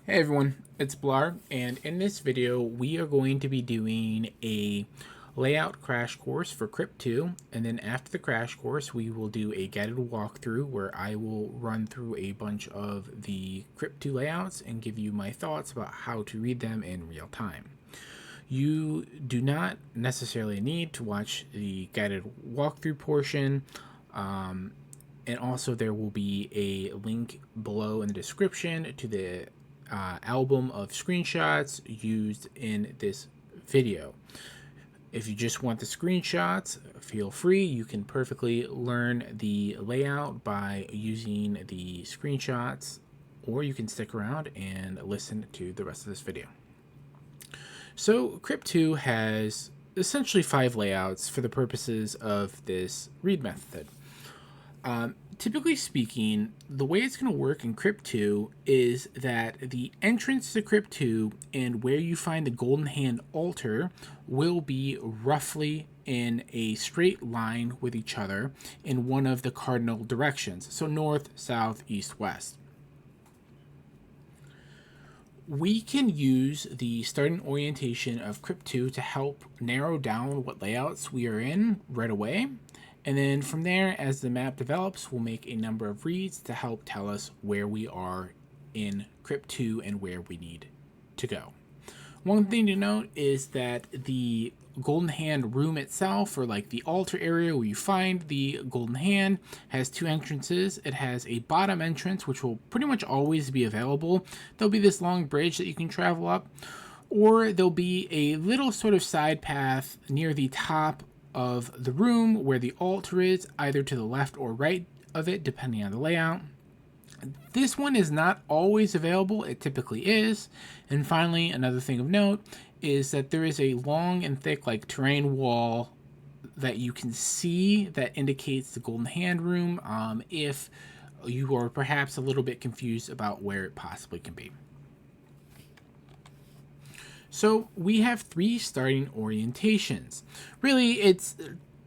Hey everyone, it's Blar, and in this video we are going to be doing a layout crash course for Crypt 2, and then after the crash course we will do a guided walkthrough where I will run through a bunch of the Crypt 2 layouts and give you my thoughts about how to read them in real time. You do not necessarily need to watch the guided walkthrough portion. And also there will be a link below in the description to the album of screenshots used in this video. If you just want the screenshots, feel free. You can perfectly learn the layout by using the screenshots, or you can stick around and listen to the rest of this video. So Crypt 2 has essentially 5 layouts for the purposes of this read method. Typically speaking, the way it's going to work in Crypt 2 is that the entrance to Crypt 2 and where you find the Golden Hand altar will be roughly in a straight line with each other in one of the cardinal directions, so north, south, east, west. We can use the starting orientation of Crypt 2 to help narrow down what layouts we are in right away. And then from there, as the map develops, we'll make a number of reads to help tell us where we are in Crypt 2 and where we need to go. One thing to note is that the Golden Hand room itself, or like the altar area where you find the Golden Hand, has 2 entrances. It has a bottom entrance, which will pretty much always be available. There'll be this long bridge that you can travel up, or there'll be a little sort of side path near the top of the room where the altar is, either to the left or right of it, depending on the layout. This one is not always available, it typically is. And finally, another thing of note is that there is a long and thick like terrain wall that you can see that indicates the Golden Hand room, if you are perhaps a little bit confused about where it possibly can be. So we have 3 starting orientations. Really, it's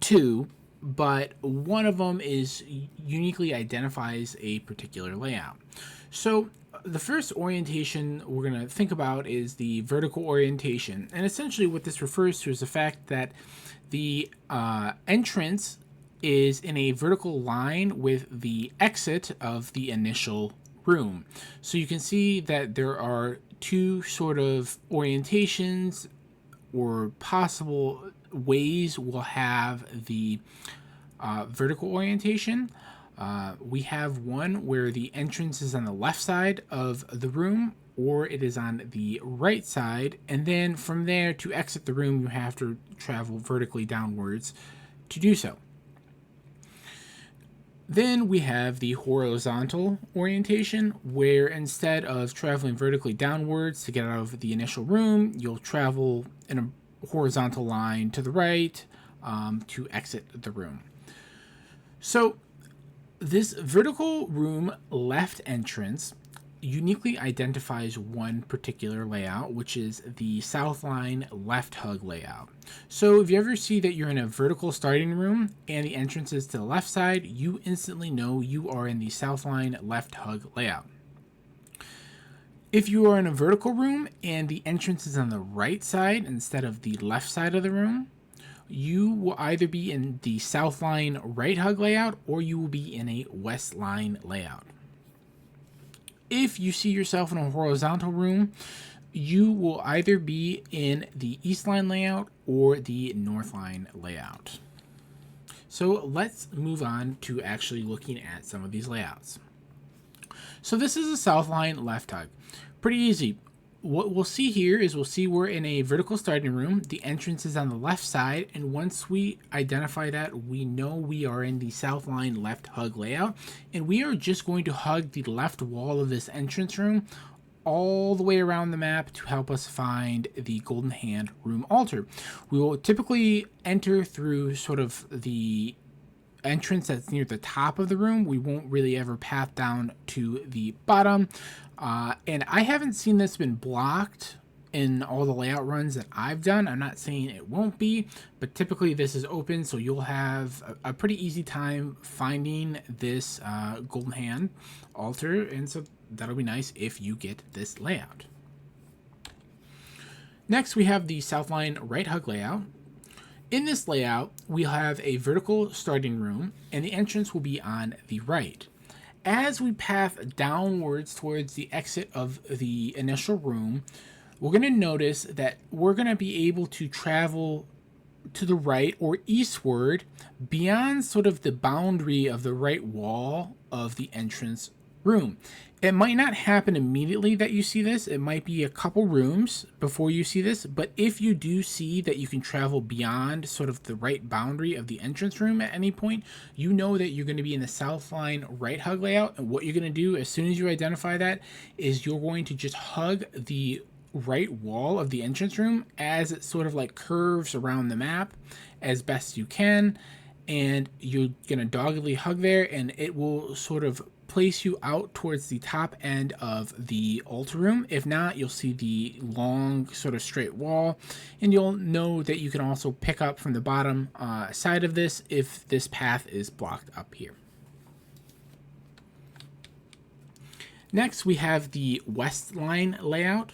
2, but one of them is uniquely identifies a particular layout. So the first orientation we're going to think about is the vertical orientation. And essentially what this refers to is the fact that the entrance is in a vertical line with the exit of the initial room. So you can see that there are 2 sort of orientations or possible ways we'll have the vertical orientation. We have one where the entrance is on the left side of the room, or it is on the right side, and then from there to exit the room you have to travel vertically downwards to do so. Then we have the horizontal orientation, where instead of traveling vertically downwards to get out of the initial room, you'll travel in a horizontal line to the right to exit the room. So this vertical room left entrance uniquely identifies one particular layout, which is the south line left hug layout. So if you ever see that you're in a vertical starting room and the entrance is to the left side, you instantly know you are in the south line left hug layout. If you are in a vertical room and the entrance is on the right side instead of the left side of the room, you will either be in the south line right hug layout or you will be in a west line layout. If you see yourself in a horizontal room, you will either be in the east line layout or the north line layout. So let's move on to actually looking at some of these layouts. So this is a south line left hug. Pretty easy. What we'll see here is we'll see we're in a vertical starting room. The entrance is on the left side, and once we identify that, we know we are in the south line left hug layout, and we are just going to hug the left wall of this entrance room all the way around the map to help us find the Golden Hand room altar. We will typically enter through sort of the entrance that's near the top of the room. We won't really ever path down to the bottom. And I haven't seen this been blocked in all the layout runs that I've done. I'm not saying it won't be, but typically this is open, so you'll have a pretty easy time finding this golden hand altar, and so that'll be nice if you get this layout. Next, we have the Southline right hug layout. In this layout, we'll have a vertical starting room, and the entrance will be on the right. As we path downwards towards the exit of the initial room, we're going to notice that we're going to be able to travel to the right or eastward beyond sort of the boundary of the right wall of the entrance room. It might not happen immediately that you see this. It might be a couple rooms before you see this, but if you do see that you can travel beyond sort of the right boundary of the entrance room at any point, you know that you're going to be in the Southline right hug layout. And what you're going to do as soon as you identify that is you're going to just hug the right wall of the entrance room as it sort of like curves around the map as best you can, and you're gonna doggedly hug there, and it will sort of place you out towards the top end of the altar room. If not, you'll see the long sort of straight wall, and you'll know that you can also pick up from the bottom side of this if this path is blocked up here. Next, we have the West Line layout.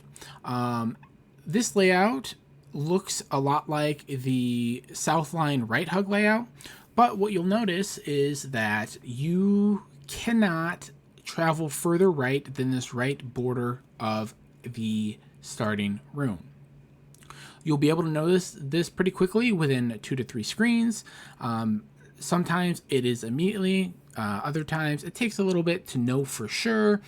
This layout looks a lot like the South Line right hug layout, but what you'll notice is that you cannot travel further right than this right border of the starting room. You'll be able to notice this pretty quickly within 2 to 3 screens. Sometimes it is immediately, other times it takes a little bit to know for sure.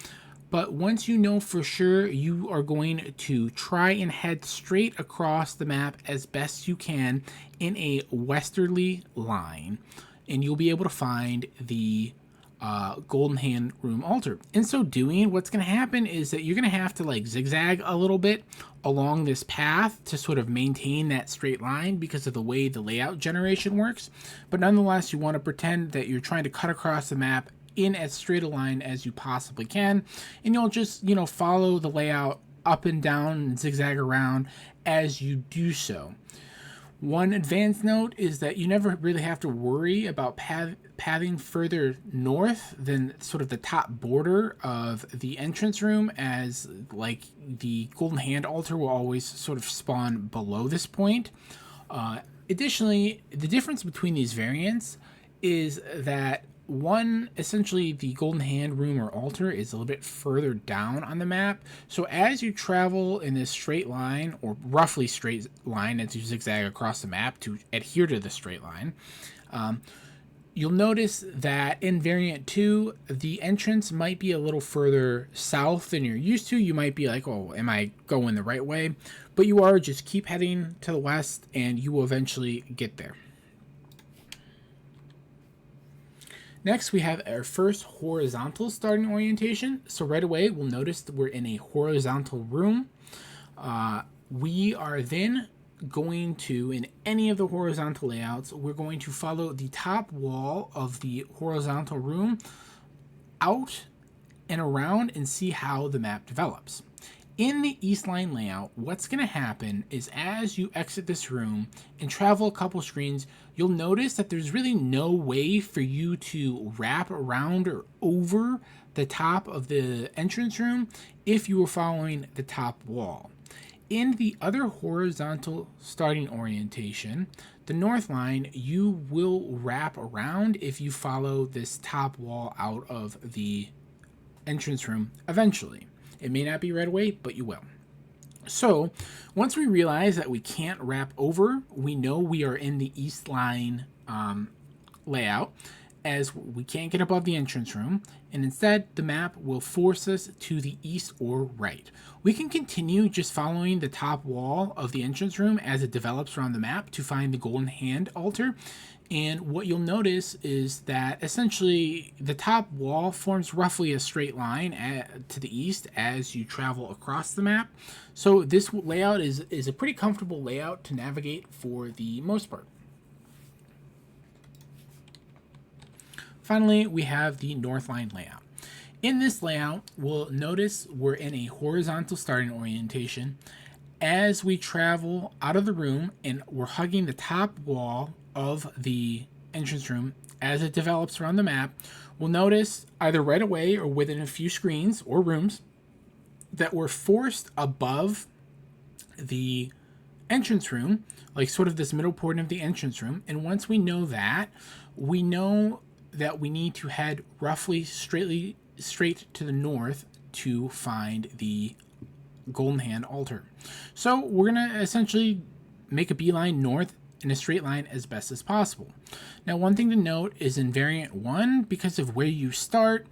But once you know for sure, you are going to try and head straight across the map as best you can in a westerly line, and you'll be able to find the golden hand room altar. In so doing, what's going to happen is that you're going to have to like zigzag a little bit along this path to sort of maintain that straight line because of the way the layout generation works. But nonetheless, you want to pretend that you're trying to cut across the map in as straight a line as you possibly can, and you'll just follow the layout up and down and zigzag around as you do so. One advanced note is that you never really have to worry about pathing further north than sort of the top border of the entrance room, as like the golden hand altar will always sort of spawn below this point. Additionally, the difference between these variants is that one, essentially the golden hand room or altar is a little bit further down on the map. So as you travel in this straight line, or roughly straight line as you zigzag across the map to adhere to the straight line, you'll notice that in variant 2, the entrance might be a little further south than you're used to. You might be like, oh, am I going the right way? But you are. Just keep heading to the west and you will eventually get there. Next, we have our first horizontal starting orientation. So right away, we'll notice that we're in a horizontal room. We are then going to, in any of the horizontal layouts, we're going to follow the top wall of the horizontal room out and around and see how the map develops. In the East Line layout, what's going to happen is as you exit this room and travel a couple screens, you'll notice that there's really no way for you to wrap around or over the top of the entrance room if you were following the top wall. In the other horizontal starting orientation, the North Line, you will wrap around if you follow this top wall out of the entrance room eventually. It may not be right away, but you will. So once we realize that we can't wrap over, we know we are in the East Line layout, as we can't get above the entrance room, and instead the map will force us to the east or right. We can continue just following the top wall of the entrance room as it develops around the map to find the golden hand altar. And what you'll notice is that essentially the top wall forms roughly a straight line to the east as you travel across the map. So this layout is a pretty comfortable layout to navigate for the most part. Finally, we have the North Line layout. In this layout, we'll notice we're in a horizontal starting orientation. as we travel out of the room and we're hugging the top wall of the entrance room as it develops around the map, we'll notice either right away or within a few screens or rooms that we're forced above the entrance room, like sort of this middle portion of the entrance room. And once we know that we need to head roughly straight to the north to find the Golden Hand altar. So we're going to essentially make a beeline north in a straight line as best as possible. Now, one thing to note is in variant 1, because of where you start,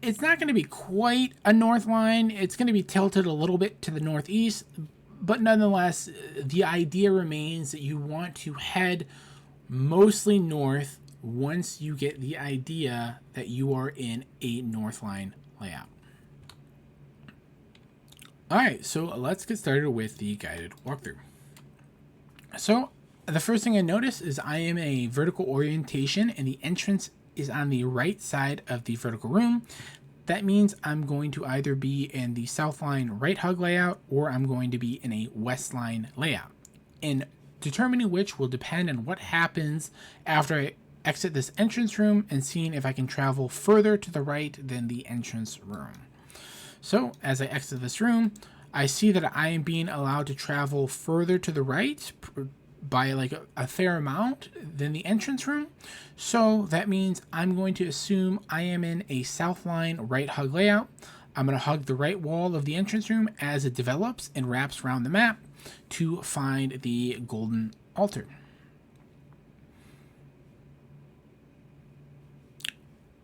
it's not going to be quite a north line. It's going to be tilted a little bit to the northeast, but nonetheless, the idea remains that you want to head mostly north once you get the idea that you are in a north line layout. Alright, so let's get started with the guided walkthrough. So the first thing I notice is I am in a vertical orientation and the entrance is on the right side of the vertical room. That means I'm going to either be in the south line right hug layout or I'm going to be in a west line layout. And determining which will depend on what happens after I exit this entrance room and seeing if I can travel further to the right than the entrance room. So as I exit this room, I see that I am being allowed to travel further to the right by like a fair amount than the entrance room. So that means I'm going to assume I am in a south line right hug layout. I'm going to hug the right wall of the entrance room as it develops and wraps around the map to find the golden altar.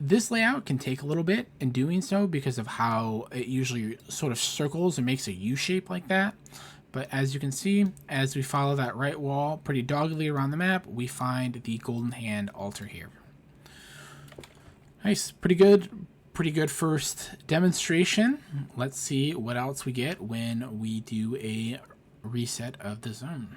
This layout can take a little bit in doing so because of how it usually sort of circles and makes a U shape like that. But as you can see, as we follow that right wall pretty doggedly around the map, we find the Golden Hand altar here. Nice, pretty good first demonstration. Let's see what else we get when we do a reset of the zone.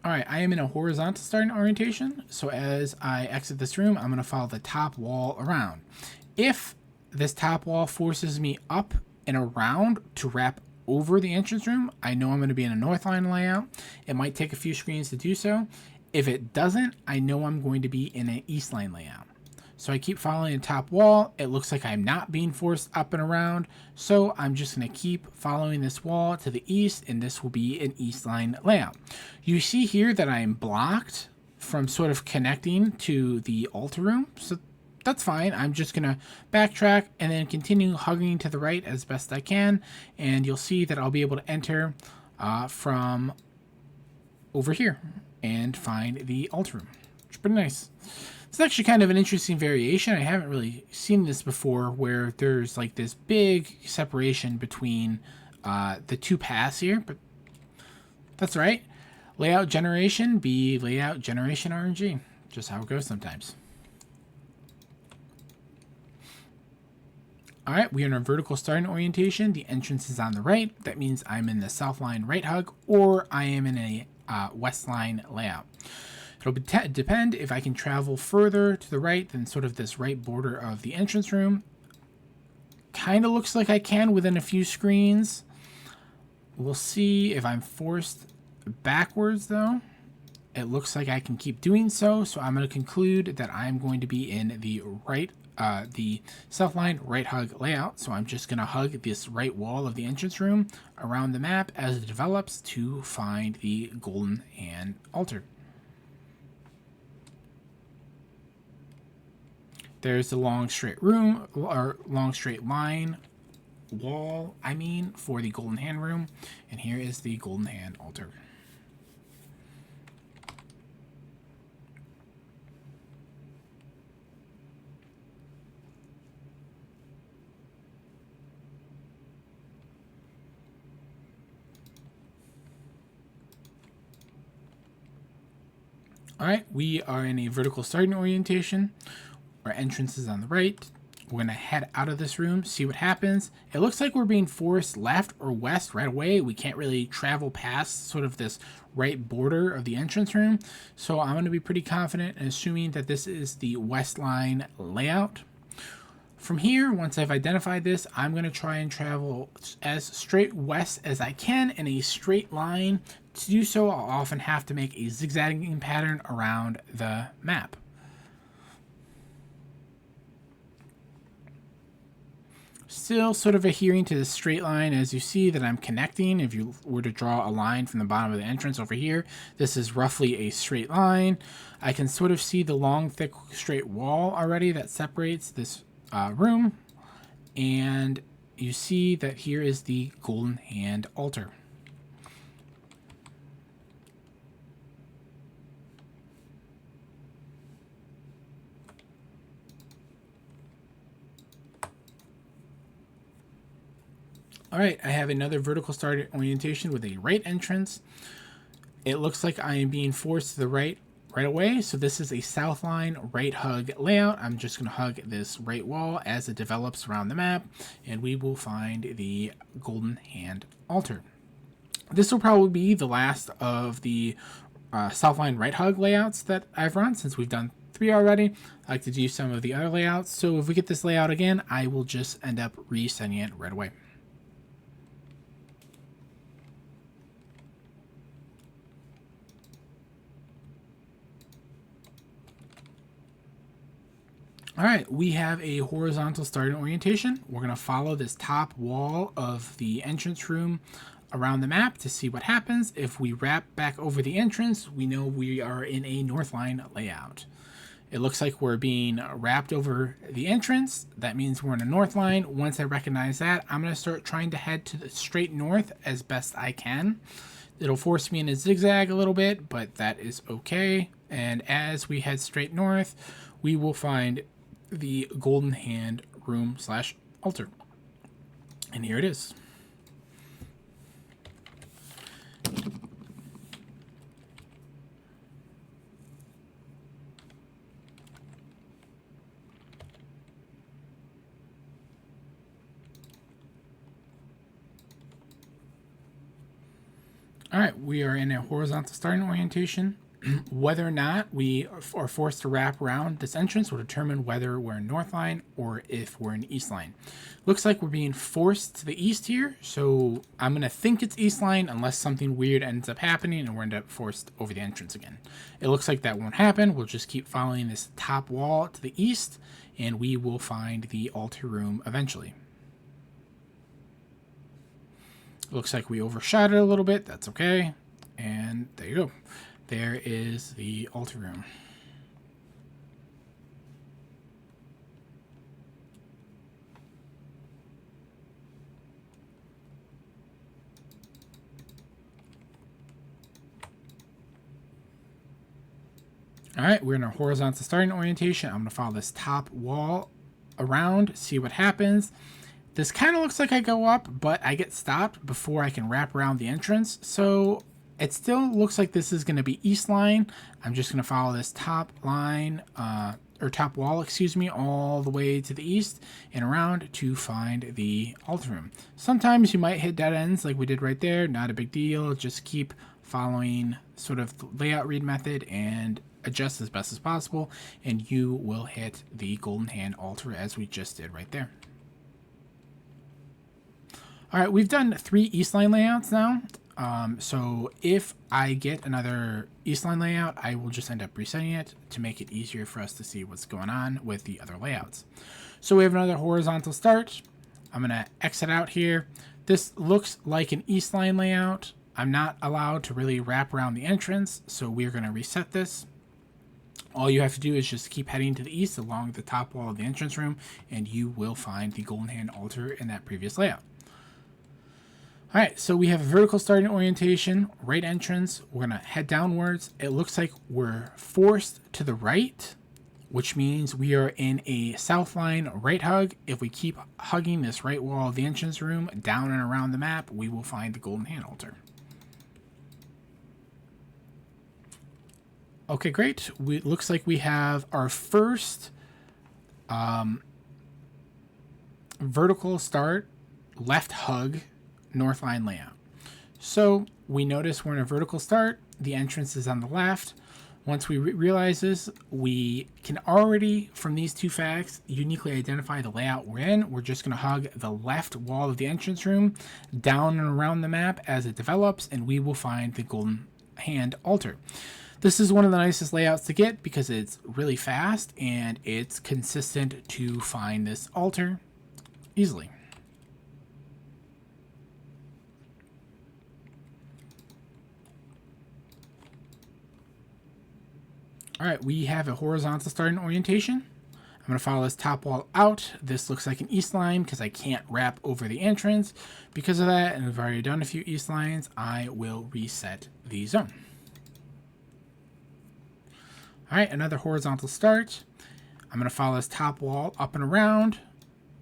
Alright, I am in a horizontal starting orientation, so as I exit this room, I'm going to follow the top wall around. If this top wall forces me up and around to wrap over the entrance room, I know I'm going to be in a north line layout. It might take a few screens to do so. If it doesn't, I know I'm going to be in an east line layout. So I keep following the top wall. It looks like I'm not being forced up and around, so I'm just going to keep following this wall to the east, and this will be an east line layout. You see here that I am blocked from sort of connecting to the altar room, so that's fine. I'm just going to backtrack and then continue hugging to the right as best I can, and you'll see that I'll be able to enter from over here and find the altar room, which is pretty nice. It's actually kind of an interesting variation. I haven't really seen this before where there's like this big separation between the two paths here, but that's right. Layout generation be layout generation RNG. Just how it goes sometimes. Alright, we are in a vertical starting orientation. The entrance is on the right. That means I'm in the south line right hug or I am in a west line layout. It'll depend if I can travel further to the right than sort of this right border of the entrance room. Kind of looks like I can within a few screens. We'll see if I'm forced backwards though. It looks like I can keep doing so, so I'm going to conclude that I'm going to be in the south line right hug layout. So I'm just going to hug this right wall of the entrance room around the map as it develops to find the Golden Hand altar. There's the long straight room, or long straight line wall, for the Golden Hand room. And here is the Golden Hand altar. All right, we are in a vertical starting orientation. Our entrance is on the right. We're going to head out of this room, see what happens. It looks like we're being forced left or west right away. We can't really travel past sort of this right border of the entrance room. So I'm going to be pretty confident in assuming that this is the west line layout. From here, once I've identified this, I'm going to try and travel as straight west as I can in a straight line. To do so, I'll often have to make a zigzagging pattern around the map. Still sort of adhering to the straight line, as you see that I'm connecting. If you were to draw a line from the bottom of the entrance over here, this is roughly a straight line. I can sort of see the long, thick, straight wall already that separates this room. And you see that here is the Golden Hand altar. All right, I have another vertical start orientation with a right entrance. It looks like I am being forced to the right away. So this is a south line right hug layout. I'm just going to hug this right wall as it develops around the map, and we will find the Golden Hand altar. This will probably be the last of the south line right hug layouts that I've run, since we've done 3 already. I like to do some of the other layouts. So if we get this layout again, I will just end up resetting it right away. All right, we have a horizontal starting orientation. We're going to follow this top wall of the entrance room around the map to see what happens. If we wrap back over the entrance, we know we are in a north line layout. It looks like we're being wrapped over the entrance. That means we're in a north line. Once I recognize that, I'm going to start trying to head to the straight north as best I can. It'll force me in a zigzag a little bit, but that is okay. And as we head straight north, we will find the Golden Hand room / altar. And here it is. All right, we are in a horizontal starting orientation. Whether or not we are forced to wrap around this entrance will determine whether we're in north line or if we're in east line. Looks like we're being forced to the east here, so I'm going to think it's east line unless something weird ends up happening and we're end up forced over the entrance again. It looks like that won't happen. We'll just keep following this top wall to the east, and we will find the altar room eventually. Looks like we overshot it a little bit. That's okay. And there you go. There is the altar room. All right, we're in our horizontal starting orientation. I'm going to follow this top wall around, see what happens. This kind of looks like I go up, but I get stopped before I can wrap around the entrance. So it still looks like this is going to be east line. I'm just going to follow this top line, or top wall, excuse me, all the way to the east and around to find the altar room. Sometimes you might hit dead ends like we did right there. Not a big deal. Just keep following sort of the layout read method and adjust as best as possible, and you will hit the Golden Hand altar as we just did right there. All right, we've done 3 east line layouts now. So if I get another east line layout, I will just end up resetting it to make it easier for us to see what's going on with the other layouts. So we have another horizontal start. I'm going to exit out here. This looks like an east line layout. I'm not allowed to really wrap around the entrance, so we're going to reset this. All you have to do is just keep heading to the east along the top wall of the entrance room, and you will find the Golden Hand altar in that previous layout. All right, so we have a vertical starting orientation, right entrance. We're going to head downwards. It looks like we're forced to the right, which means we are in a south line right hug. If we keep hugging this right wall of the entrance room down and around the map, we will find the Golden Hand altar. Okay, great. It looks like we have our first vertical start left hug north line layout. So we notice we're in a vertical start. The entrance is on the left. Once we realize this, we can already, from these two facts, uniquely identify the layout we're in. We're just going to hug the left wall of the entrance room down and around the map as it develops, and we will find the golden hand altar. This is one of the nicest layouts to get because it's really fast and it's consistent to find this altar easily. All right, we have a horizontal starting orientation. I'm going to follow this top wall out. This looks like an east line because I can't wrap over the entrance. Because of that, and I've already done a few east lines, I will reset the zone. All right, another horizontal start. I'm going to follow this top wall up and around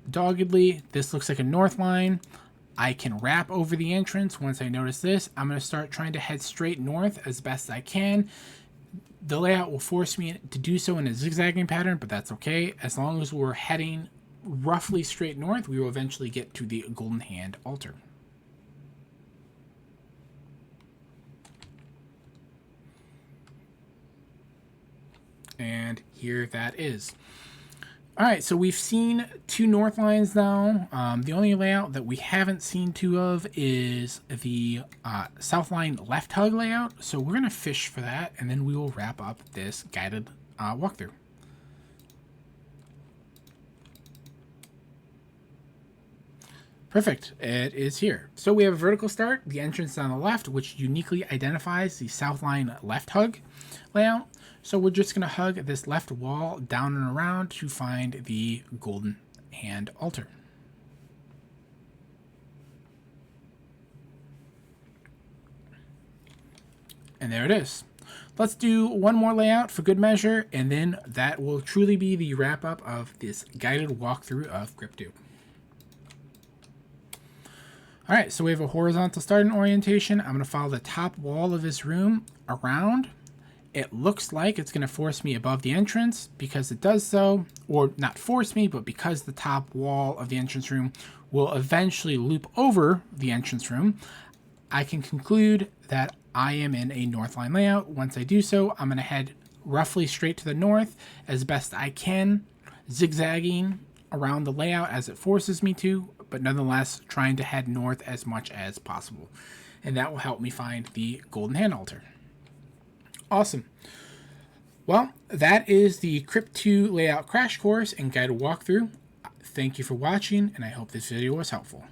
doggedly. This looks like a north line. I can wrap over the entrance. Once I notice this, I'm going to start trying to head straight north as best I can. The layout will force me to do so in a zigzagging pattern, but that's okay. As long as we're heading roughly straight north, we will eventually get to the golden hand altar. And here that is. All right, so we've seen two north lines now. The only layout that we haven't seen two of is the south line left hug layout. So we're going to fish for that, and then we will wrap up this guided walkthrough. Perfect, it is here. So we have a vertical start, the entrance on the left, which uniquely identifies the south line left hug layout. So we're just going to hug this left wall down and around to find the golden hand altar. And there it is. Let's do one more layout for good measure, and then that will truly be the wrap up of this guided walkthrough of Crypt 2. All right, so we have a horizontal starting orientation. I'm going to follow the top wall of this room around. It looks like it's going to force me above the entrance because it does so, or not force me, but because the top wall of the entrance room will eventually loop over the entrance room, I can conclude that I am in a north line layout. Once I do so, I'm going to head roughly straight to the north as best I can, zigzagging around the layout as it forces me to, but nonetheless trying to head north as much as possible. And that will help me find the golden hand altar. Awesome. Well, that is the Crypt 2 layout crash course and guided walkthrough. Thank you for watching, and I hope this video was helpful.